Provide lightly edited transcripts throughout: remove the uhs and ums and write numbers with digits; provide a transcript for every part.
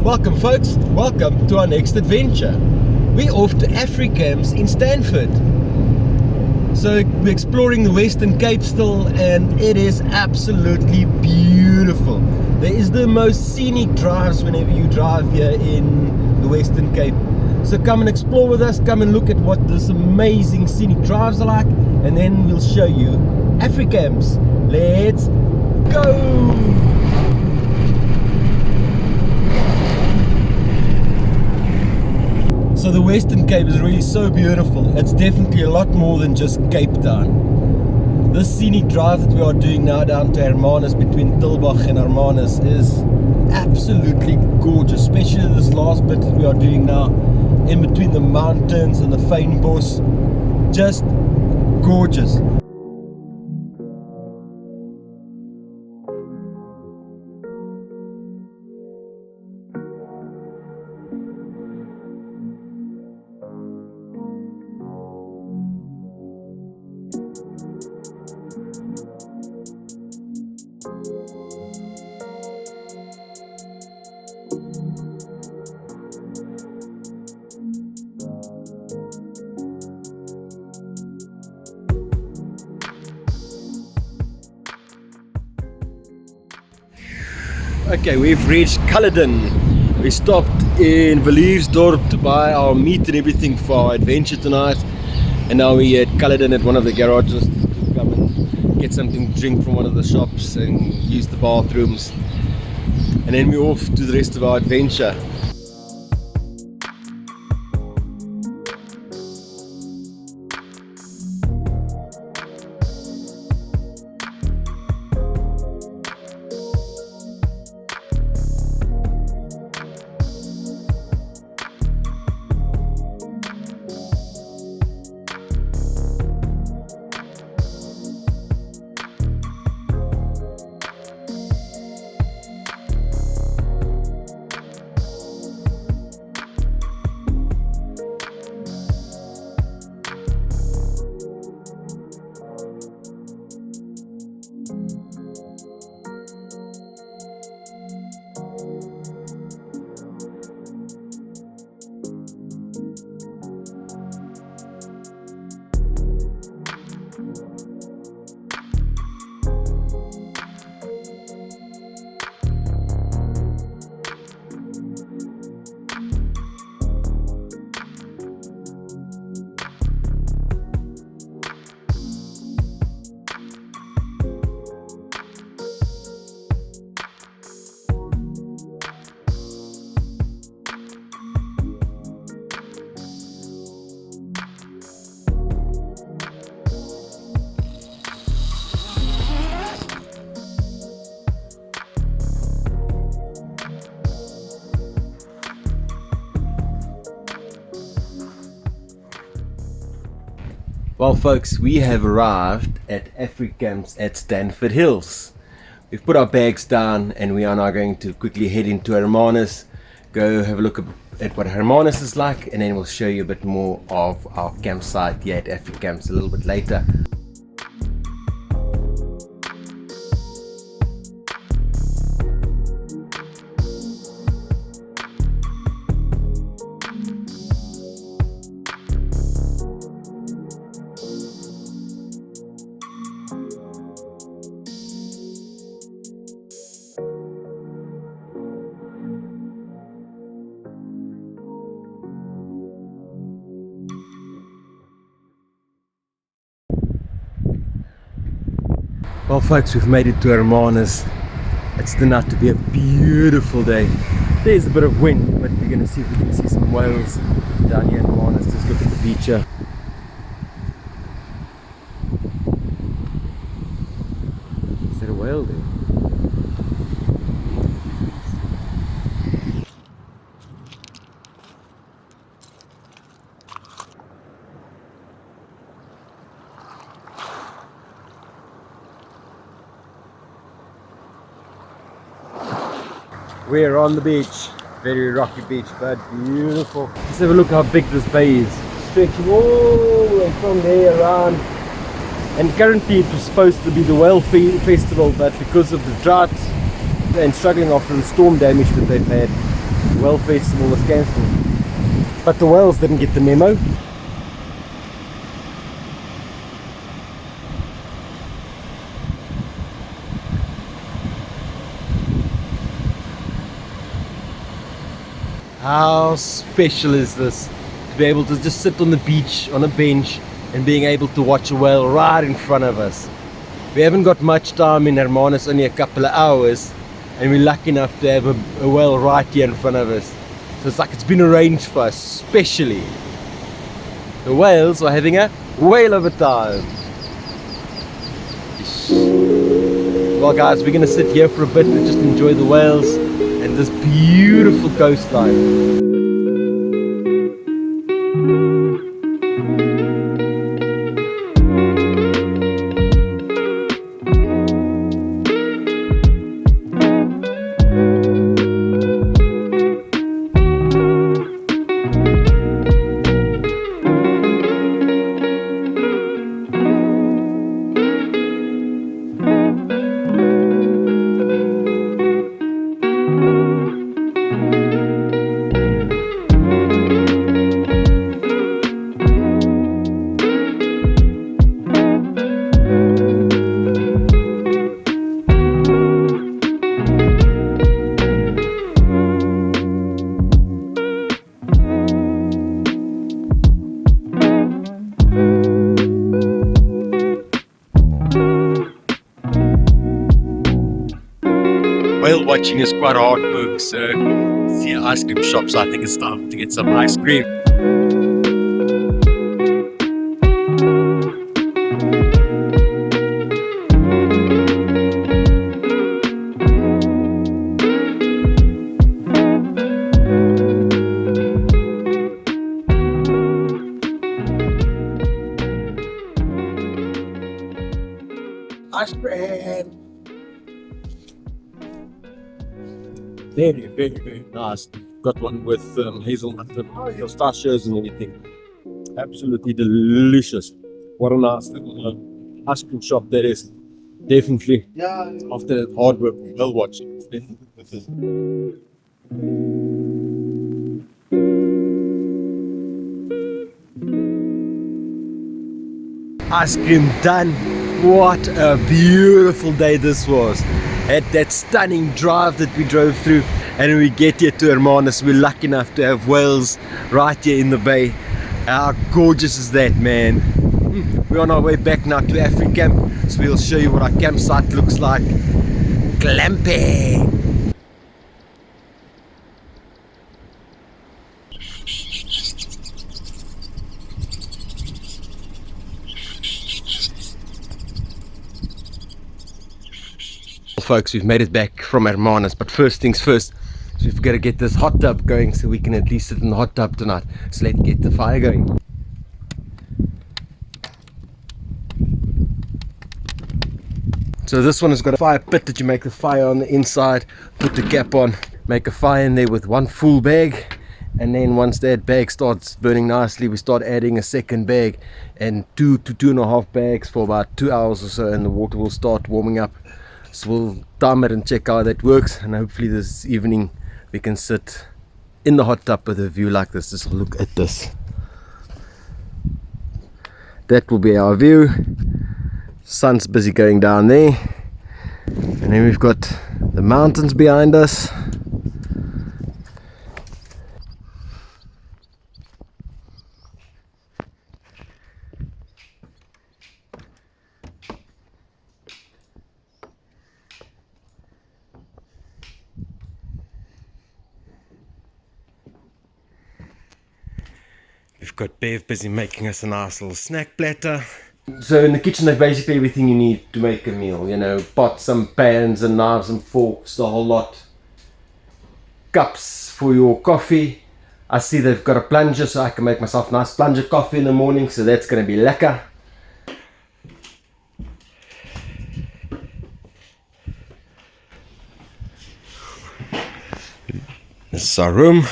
Welcome folks, welcome to our next adventure. We're off to AfriCamps in Stanford. So we're exploring the Western Cape still, and it is absolutely beautiful. There is the most scenic drives whenever you drive here in the Western Cape. So come and explore with us, come and look at what this amazing scenic drives are like, and then we'll show you AfriCamps. Let's go! So the Western Cape is really so beautiful. It's definitely a lot more than just Cape Town. This scenic drive that we are doing now down to Hermanus, between Tilbach and Hermanus, is absolutely gorgeous, especially this last bit that we are doing now in between the mountains and the fynbos. Just gorgeous. Okay, we've reached Culloden. We stopped in Villiersdorp to buy our meat and everything for our adventure tonight, and now we're at Culloden at one of the garages to come and get something to drink from one of the shops and use the bathrooms, and then we're off to the rest of our adventure. Well folks, we have arrived at AfriCamps at Stanford Hills. We've put our bags down and we are now going to quickly head into Hermanus, go have a look at what Hermanus is like, and then we'll show you a bit more of our campsite here at AfriCamps a little bit later. Well folks, we've made it to Hermanus. It's turned out to be a beautiful day. There's a bit of wind, but we're going to see if we can see some whales down here in Hermanus. Just look at the beach here. Is there a whale there? We're on the beach, very rocky beach, but beautiful. Let's have a look how big this bay is, stretching all the way from there around. And currently it was supposed to be the whale festival, but because of the drought and struggling after the storm damage that they've had, whale festival was cancelled. But the whales didn't get the memo. How special is this to be able to just sit on the beach on a bench and being able to watch a whale right in front of us. We haven't got much time in Hermanus, only a couple of hours, and we're lucky enough to have a whale right here in front of us. So it's like it's been arranged for us specially. The whales are having a whale of a time. Well guys, we're gonna sit here for a bit and just enjoy the whales and this beautiful coastline. Whale watching is quite hard work, so see an ice cream shop, so I think it's time to get some ice cream. Ice cream! Very, very, very nice. Got one with hazelnut and pistachios and everything. Absolutely delicious. What a nice little ice cream shop that is. Definitely, after that hard work, well watching. It's definitely worth it. Ice cream done. What a beautiful day this was. At that stunning drive that we drove through, and we get here to Hermanus, we're lucky enough to have whales right here in the bay. How gorgeous is that, man? We're on our way back now to AfriCamp, so we'll show you what our campsite looks like. Glamping! Folks, we've made it back from Hermanus, but first things first, so we've got to get this hot tub going so we can at least sit in the hot tub tonight. So let's get the fire going. So this one has got a fire pit that you make the fire on the inside, put the cap on, make a fire in there with one full bag, and then once that bag starts burning nicely, we start adding a second bag and 2 to 2.5 bags for about 2 hours or so, and the water will start warming up. So we'll time it and check how that works, and hopefully this evening we can sit in the hot tub with a view like this. Just look at this. That will be our view. Sun's busy going down there, and then we've got the mountains behind us. We've got Bev busy making us a nice little snack platter. So in the kitchen there's basically everything you need to make a meal, you know, pots and pans and knives and forks, the whole lot. Cups for your coffee. I see they've got a plunger, so I can make myself a nice plunger coffee in the morning, so that's going to be lekker. This is our room.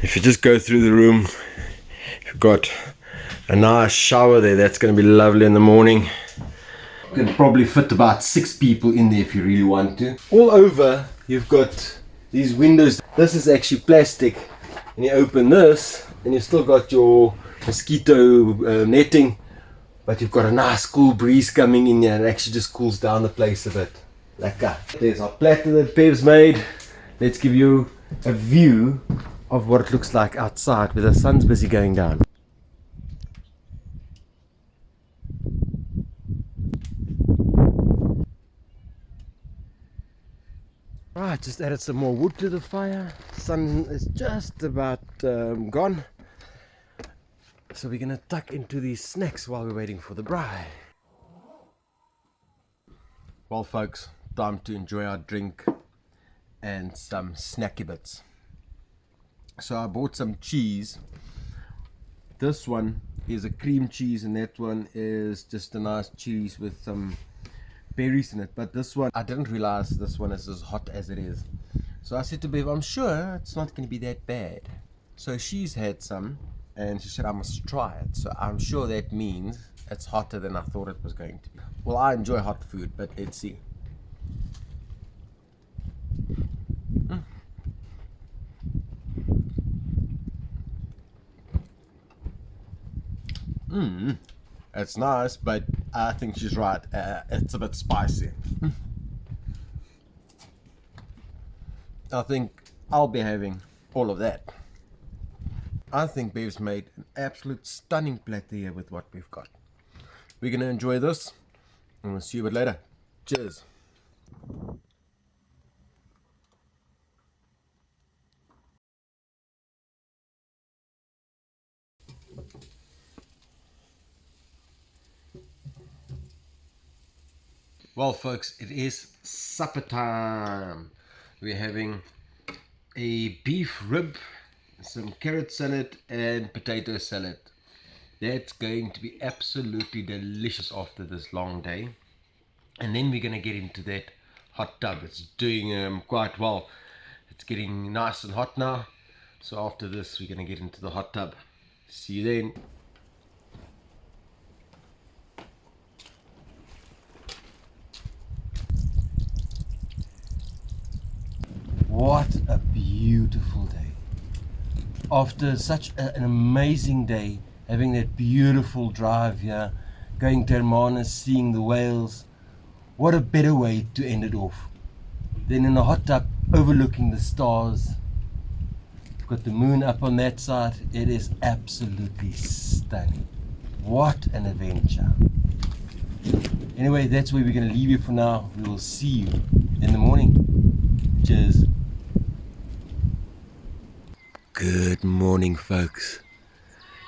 If you just go through the room, you've got a nice shower there. That's going to be lovely in the morning. You can probably fit about 6 people in there if you really want to. All over, you've got these windows, this is actually plastic, and you open this and you've still got your mosquito netting, but you've got a nice cool breeze coming in here and it actually just cools down the place a bit. Lekker. There's our platter that Bev's made. Let's give you a view of what it looks like outside where the sun's busy going down. Right, just added some more wood to the fire. The sun is just about gone. So we're gonna tuck into these snacks while we're waiting for the braai. Well folks, time to enjoy our drink and some snacky bits. So I bought some cheese. This one is a cream cheese and that one is just a nice cheese with some berries in it, but this one, I didn't realize this one is as hot as it is. So I said to Bev, I'm sure it's not going to be that bad. So she's had some and she said I must try it. So I'm sure that means it's hotter than I thought it was going to be. Well, I enjoy hot food, but let's see. It's nice, but I think she's right. It's a bit spicy. I think I'll be having all of that. I think Bev's made an absolute stunning platter here with what we've got. We're going to enjoy this and we'll see you a bit later. Cheers. Well folks, it is supper time. We're having a beef rib, some carrot salad and potato salad. That's going to be absolutely delicious after this long day. And then we're going to get into that hot tub. It's doing quite well. It's getting nice and hot now. So after this we're going to get into the hot tub. See you then. What a beautiful day. After such an amazing day, having that beautiful drive here, going to Hermanus, seeing the whales, what a better way to end it off than in a hot tub overlooking the stars. Got the moon up on that side. It is absolutely stunning. What an adventure. Anyway, that's where we're going to leave you for now. We will see you in the morning. Cheers. Good morning folks.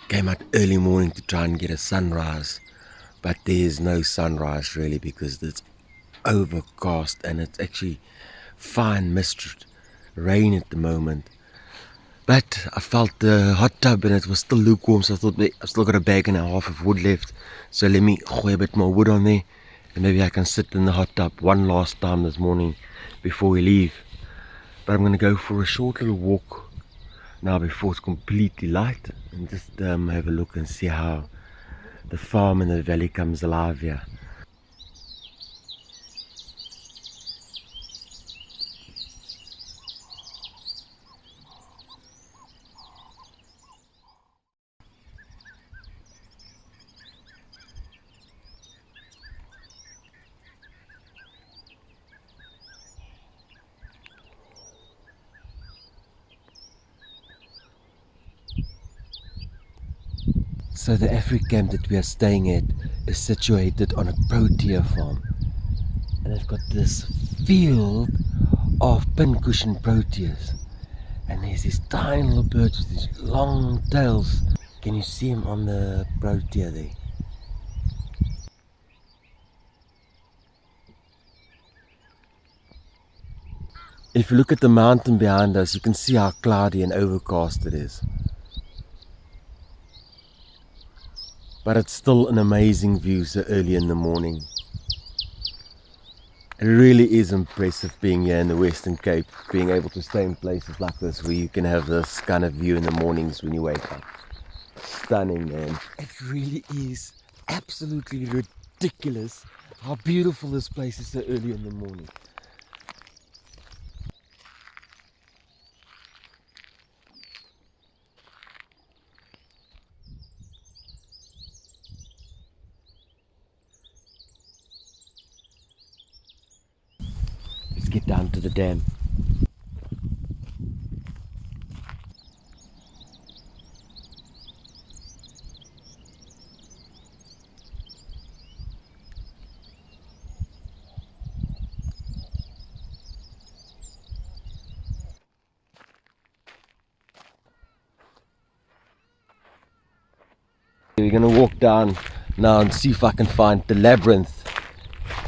Came out early morning to try and get a sunrise, but there's no sunrise really because it's overcast and it's actually fine mist rain at the moment. But I felt the hot tub and it was still lukewarm, so I thought I've still got a bag and a half of wood left, so let me gooi a bit more wood on there and maybe I can sit in the hot tub one last time this morning before we leave. But I'm going to go for a short little walk now before it's completely light and just have a look and see how the farm and the valley comes alive here. So the AfriCamp that we are staying at is situated on a protea farm, and it's got this field of pincushion proteas, and there's these tiny little birds with these long tails. Can you see them on the protea there? If you look at the mountain behind us, you can see how cloudy and overcast it is. But it's still an amazing view so early in the morning. It really is impressive being here in the Western Cape, being able to stay in places like this where you can have this kind of view in the mornings when you wake up. Stunning, man. It really is absolutely ridiculous how beautiful this place is so early in the morning. get down to the dam. We're gonna walk down now and see if I can find the labyrinth.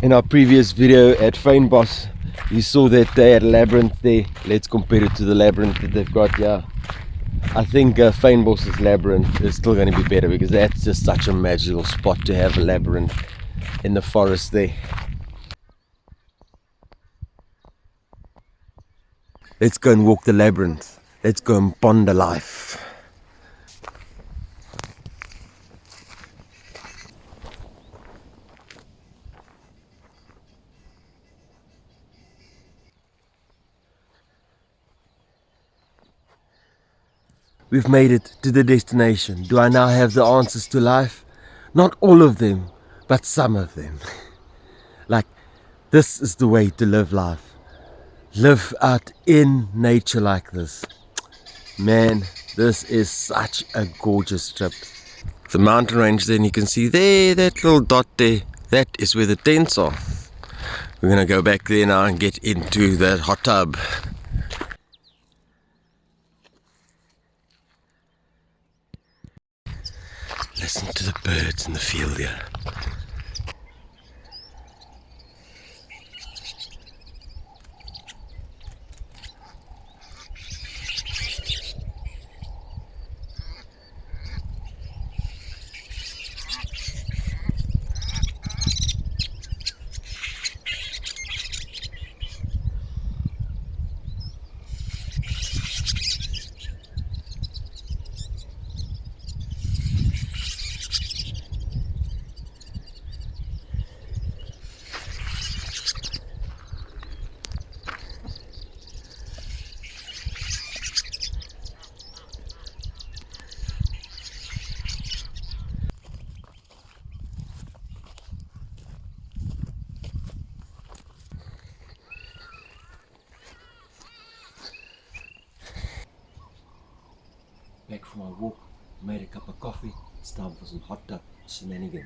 In our previous video at Fynbos, you saw that they had a labyrinth there. Let's compare it to the labyrinth that they've got here. I think Fynbos's labyrinth is still going to be better, because that's just such a magical spot to have a labyrinth in the forest there. Let's go and walk the labyrinth. Let's go and ponder life. We've made it to the destination. Do I now have the answers to life? Not all of them, but some of them. Like, this is the way to live life. Live out in nature like this. Man, this is such a gorgeous trip. The mountain range then, you can see there, that little dot there, that is where the tents are. We're gonna go back there now and get into that hot tub. Listen to the birds in the field here. 'Back from my walk, made a cup of coffee. It's time for some hot tub shenanigans.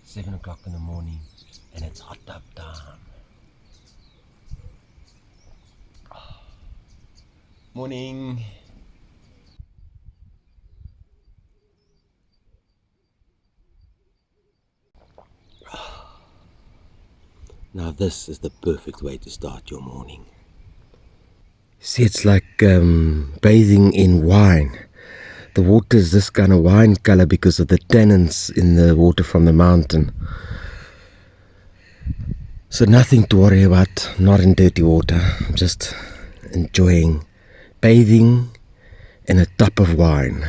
It's 7 o'clock in the morning and it's hot tub time. Morning. Now this is the perfect way to start your morning. See, it's like bathing in wine. The water is this kind of wine color because of the tannins in the water from the mountain. So nothing to worry about, not in dirty water. Just enjoying bathing in a tub of wine.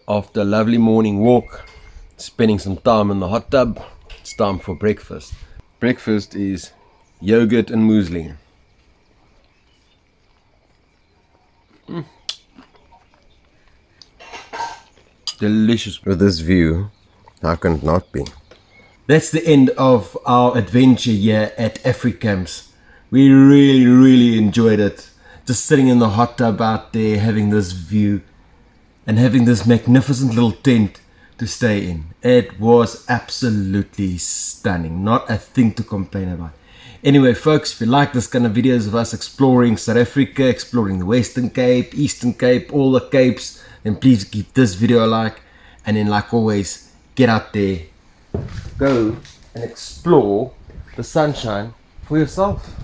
After a lovely morning walk, spending some time in the hot tub, it's time for breakfast. Breakfast is yogurt and muesli. Delicious. With this view, how can it not be? That's the end of our adventure here at AfriCamps. We really enjoyed it. Just sitting in the hot tub out there, having this view and having this magnificent little tent to stay in. It was absolutely stunning. Not a thing to complain about. Anyway, folks, if you like this kind of videos of us exploring South Africa, exploring the Western Cape, Eastern Cape, all the capes, then please give this video a like. And then, like always, get out there, go and explore the sunshine for yourself.